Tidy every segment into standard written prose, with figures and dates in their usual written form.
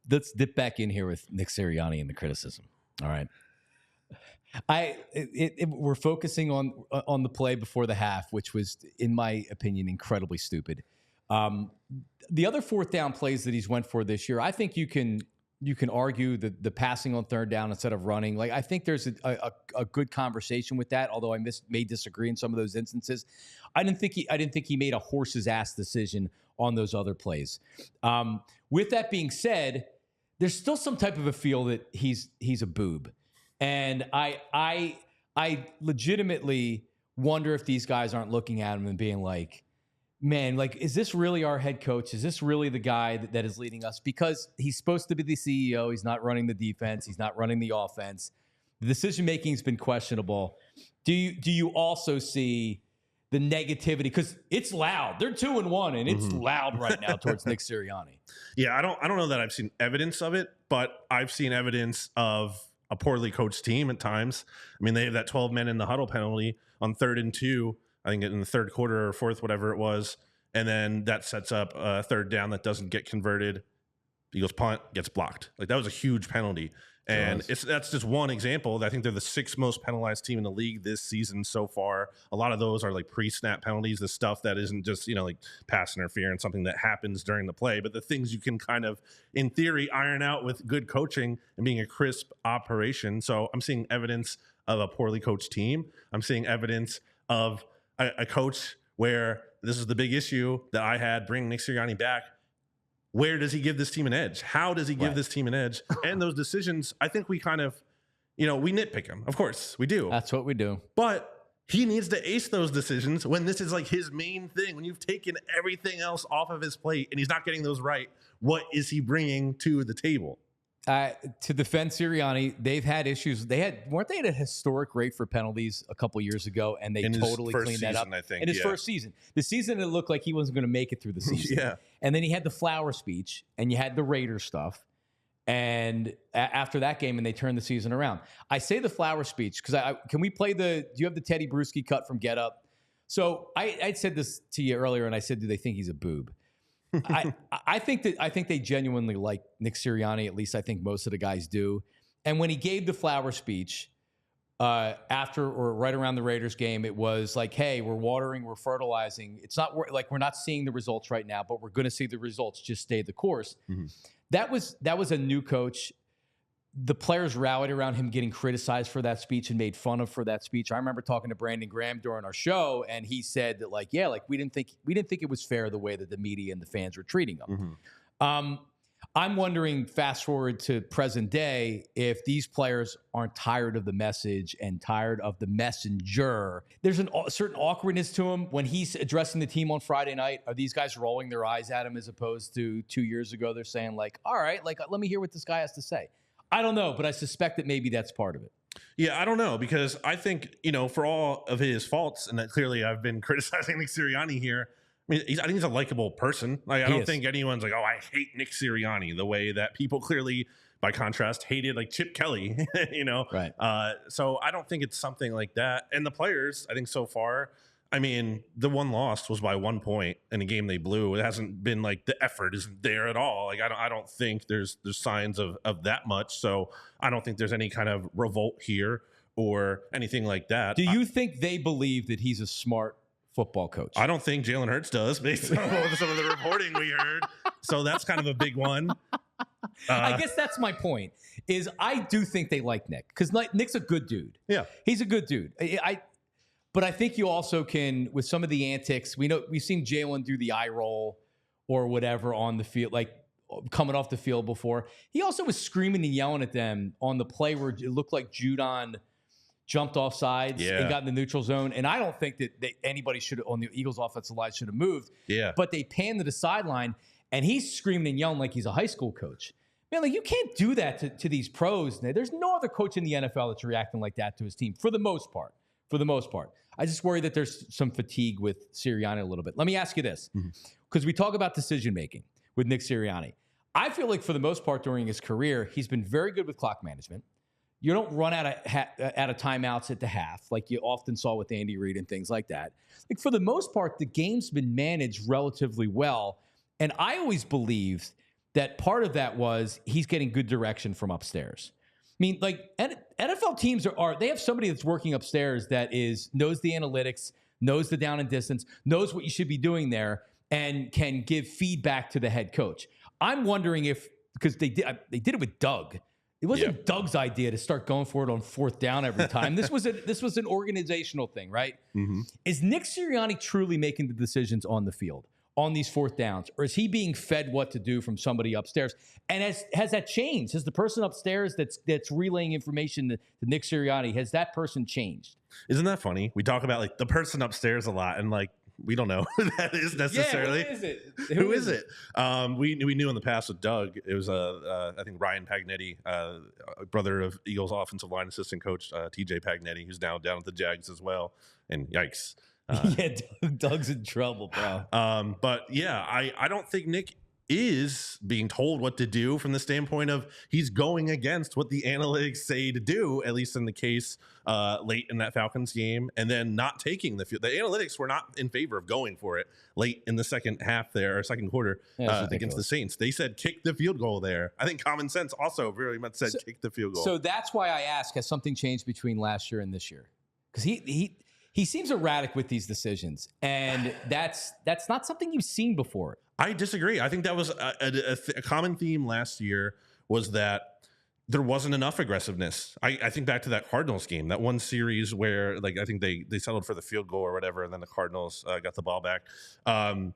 let's dip back in here with Nick Sirianni and the criticism. All right. We're focusing on the play before the half, which was, in my opinion, incredibly stupid. The other fourth down plays that he's went for this year, I think you can argue that the passing on third down instead of running. Like, I think there's a good conversation with that, although I may disagree in some of those instances. I didn't think he made a horse's ass decision on those other plays. With that being said, there's still some type of a feel that he's a boob. And I legitimately wonder if these guys aren't looking at him and being like, man, like, is this really our head coach? Is this really the guy that is leading us? Because he's supposed to be the CEO. He's not running the defense. He's not running the offense. The decision-making has been questionable. Do you also see the negativity? Because it's loud. They're 2-1, and it's loud right now towards Nick Sirianni. Yeah, I don't know that I've seen evidence of it, but I've seen evidence of a poorly coached team at times. I mean, they have that 12 men in the huddle penalty on 3rd and 2, I think in the third quarter or fourth, whatever it was. And then that sets up a third down that doesn't get converted. Eagles punt, gets blocked. Like, that was a huge penalty. And that's just one example. I think they're the 6th most penalized team in the league this season so far. A lot of those are like pre-snap penalties, the stuff that isn't just, like pass interference, something that happens during the play, but the things you can kind of, in theory, iron out with good coaching and being a crisp operation. So I'm seeing evidence of a poorly coached team. I'm seeing evidence of a coach where this is the big issue that I had bringing Nick Sirianni back. Where does he give this team an edge? How does he give this team an edge? And those decisions, I think we kind of, we nitpick him. Of course, we do. That's what we do. But he needs to ace those decisions when this is like his main thing. When you've taken everything else off of his plate and he's not getting those right, what is he bringing to the table? To defend Sirianni, they've had issues. Weren't they at a historic rate for penalties a couple years ago, and they totally cleaned that up. I think, in his first season. The season it looked like he wasn't going to make it through the season. Yeah. And then he had the flower speech, and you had the Raider stuff. And after that game, and they turned the season around. I say the flower speech because can we play do you have the Teddy Bruschi cut from Get Up? So I said this to you earlier, and I said, do they think he's a boob? I think they genuinely like Nick Sirianni. At least I think most of the guys do. And when he gave the flower speech after or right around the Raiders game, it was like, hey, we're watering, we're fertilizing. It's not like we're not seeing the results right now, but we're going to see the results. Just stay the course. Mm-hmm. That was a new coach. The players rallied around him getting criticized for that speech and made fun of for that speech. I remember talking to Brandon Graham during our show, and he said that, like, yeah, like we didn't think it was fair the way that the media and the fans were treating him. Mm-hmm. I'm wondering, fast forward to present day, if these players aren't tired of the message and tired of the messenger. There's a certain awkwardness to him when he's addressing the team on Friday night. Are these guys rolling their eyes at him as opposed to 2 years ago? They're saying, like, all right, like, let me hear what this guy has to say. I don't know, but I suspect that maybe that's part of it. Yeah, I don't know, because I think, for all of his faults, and that clearly I've been criticizing Nick Sirianni here, I mean, I think he's a likable person. Like, I don't think anyone's like, oh, I hate Nick Sirianni, the way that people clearly, by contrast, hated like Chip Kelly, Right. So I don't think it's something like that. And the players, I think so far, I mean, the one loss was by 1 point in a game they blew. It hasn't been like the effort isn't there at all. Like, I don't think there's signs of that much. So I don't think there's any kind of revolt here or anything like that. Do you think they believe that he's a smart football coach? I don't think Jalen Hurts does, based on some of the reporting we heard. So that's kind of a big one. I guess that's my point, is I do think they like Nick, because Nick's a good dude. Yeah. He's a good dude. But I think you also can, with some of the antics, we've seen Jalen do the eye roll or whatever on the field, like coming off the field before. He also was screaming and yelling at them on the play where it looked like Judon jumped off sides and got in the neutral zone. And I don't think that anybody on the Eagles offensive line should have moved. Yeah. But they panned to the sideline, and he's screaming and yelling like he's a high school coach. Man, like, you can't do that to these pros. There's no other coach in the NFL that's reacting like that to his team, for the most part. I just worry that there's some fatigue with Sirianni a little bit. Let me ask you this, because we talk about decision-making with Nick Sirianni. I feel like for the most part during his career, he's been very good with clock management. You don't run out of timeouts at the half like you often saw with Andy Reid and things like that. Like, for the most part, the game's been managed relatively well. And I always believed that part of that was he's getting good direction from upstairs. I mean, like NFL teams they have somebody that's working upstairs that knows the analytics, knows the down and distance, knows what you should be doing there, and can give feedback to the head coach. I'm wondering because they did it with Doug. It wasn't Doug's idea to start going for it on fourth down every time. This was an organizational thing, right? Mm-hmm. Is Nick Sirianni truly making the decisions on the field on these fourth downs, or is he being fed what to do from somebody upstairs? And has that changed? Has the person upstairs that's relaying information to Nick Sirianni, has that person changed? Isn't that funny? We talk about like the person upstairs a lot, and like we don't know who that is necessarily. Yeah, who is it? Who is it? We knew in the past with Doug, it was I think Ryan Pagnetti, brother of Eagles offensive line assistant coach TJ Pagnetti, who's now down at the Jags as well. And yikes. Yeah, Doug's in trouble, bro. But yeah, I don't think Nick is being told what to do from the standpoint of he's going against what the analytics say to do, at least in the case late in that Falcons game, and then not taking the field. The analytics were not in favor of going for it late in the second half there, or second quarter against the Saints. They said kick the field goal there. I think common sense also very much said kick the field goal. So that's why I ask, has something changed between last year and this year? Because he seems erratic with these decisions, and that's not something you've seen before. I disagree. I think that was a common theme last year, was that there wasn't enough aggressiveness. I think back to that Cardinals game, that one series where like I think they settled for the field goal or whatever, and then the Cardinals got the ball back. And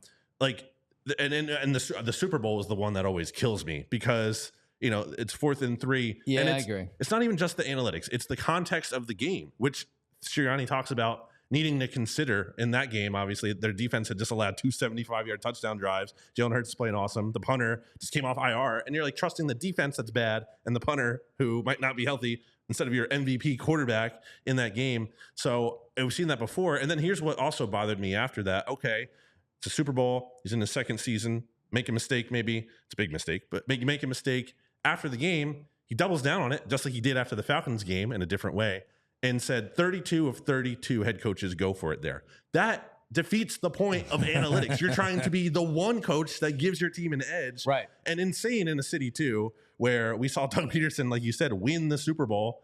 the Super Bowl is the one that always kills me, because it's 4th and 3. Yeah, and I agree. It's not even just the analytics; it's the context of the game, which Sirianni talks about needing to consider in that game. Obviously, their defense had just allowed 2 75-yard touchdown drives. Jalen Hurts is playing awesome. The punter just came off IR, and you're like trusting the defense that's bad and the punter who might not be healthy instead of your MVP quarterback in that game. So we've seen that before. And then here's what also bothered me after that. Okay, it's a Super Bowl. He's in his second season. Make a mistake, maybe. It's a big mistake, but make a mistake after the game. He doubles down on it, just like he did after the Falcons game in a different way, and said 32 of 32 head coaches go for it there. That defeats the point of analytics. You're trying to be the one coach that gives your team an edge. Right. And insane in a city, too, where we saw Doug Peterson, like you said, win the Super Bowl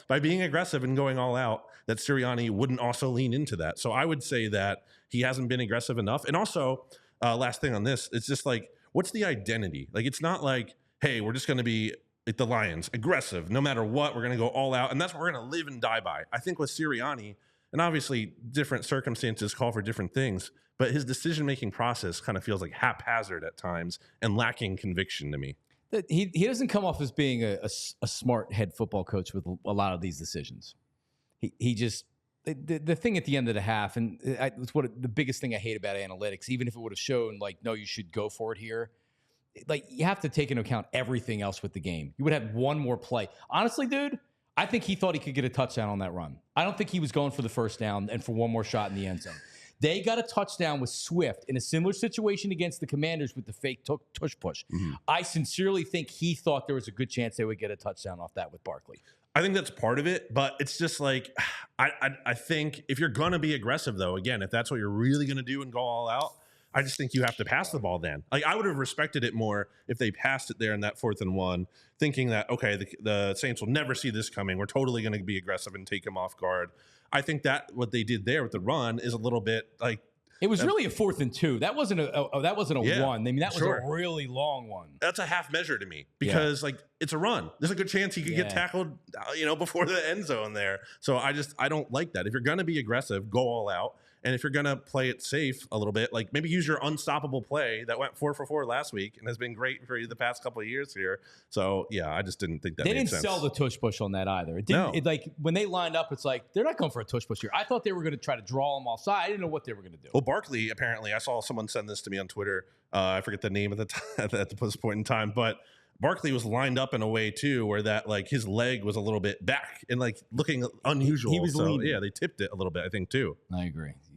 by being aggressive and going all out, that Sirianni wouldn't also lean into that. So I would say that he hasn't been aggressive enough. And also, last thing on this, it's just like, what's the identity? Like, it's not like, hey, we're just going to be like the Lions, aggressive, no matter what, we're going to go all out, and that's what we're going to live and die by. I think with Sirianni, and obviously different circumstances call for different things, but his decision-making process kind of feels like haphazard at times and lacking conviction to me. He doesn't come off as being a smart head football coach with a lot of these decisions. He just, the thing at the end of the half, and it's the biggest thing I hate about analytics, even if it would have shown like, no, you should go for it here. Like, you have to take into account everything else with the game. You would have one more play. Honestly, dude, I think he thought he could get a touchdown on that run. I don't think he was going for the first down and for one more shot in the end zone. They got a touchdown with Swift in a similar situation against the Commanders with the fake tush push. Mm-hmm. I sincerely think he thought there was a good chance they would get a touchdown off that with Barkley. I think that's part of it, but it's just like, I think if you're going to be aggressive, though, again, if that's what you're really going to do and go all out, I just think you have to pass the ball then. Like, I would have respected it more if they passed it there in that 4th and 1, thinking that, okay, the Saints will never see this coming. We're totally going to be aggressive and take them off guard. I think that what they did there with the run is a little bit like, it was really a 4th and 2. That wasn't a one. I mean, that was a really long one. That's a half measure to me, because like, it's a run. There's a good chance he could get tackled, before the end zone there. So I don't like that. If you're going to be aggressive, go all out. And if you're going to play it safe a little bit, like maybe use your unstoppable play that went 4 for 4 last week and has been great for the past couple of years here. So, yeah, I just didn't think that made sense. They didn't sell the tush push on that either. It didn't. No. Like, when they lined up, it's like, they're not going for a tush push here. I thought they were going to try to draw them offside. I didn't know what they were going to do. Well, Barkley, apparently, I saw someone send this to me on Twitter. I forget the name at this point in time, but Barkley was lined up in a way too, where that like his leg was a little bit back and like looking unusual. He was leaning. Yeah, they tipped it a little bit, I think, too. I agree.